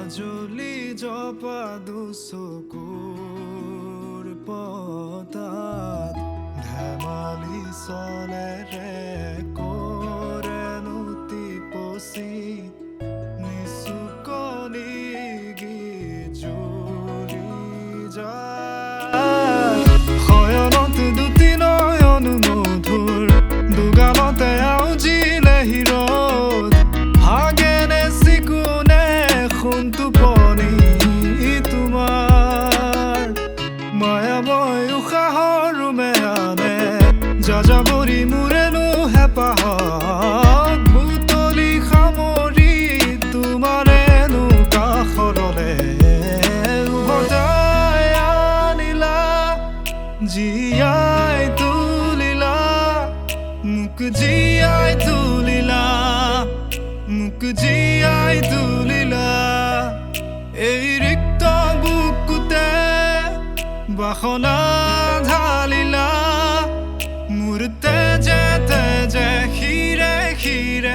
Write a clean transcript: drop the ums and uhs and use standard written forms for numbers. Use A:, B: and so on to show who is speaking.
A: মাজুলী জপা দুচকুৰ পতাত ধেমালি চলেৰে কৰেনো টিপচি নিচুকনি গীজুৰি যায় শয়নত দুটি নয়ন মধুৰ দুগালতে আউজিলে হিৰত হাগেনে চিকুনে টোপনি তোমাৰ মায়াময় উশাহৰ মেয়ানে যাযাবৰী মোৰেনো হেঁপাহক বুটলি সামৰি তোমাৰেনো কাষৰলে উভতাই আনিলা জীয়াই তুলিলা মোক জীয়াই তুলিলা মোক জীয়াই তুলিলা এই ৰিক্ত বুকুতে বাসনা ঢালিলা মোৰ তেজে তেজে শিৰে শিৰে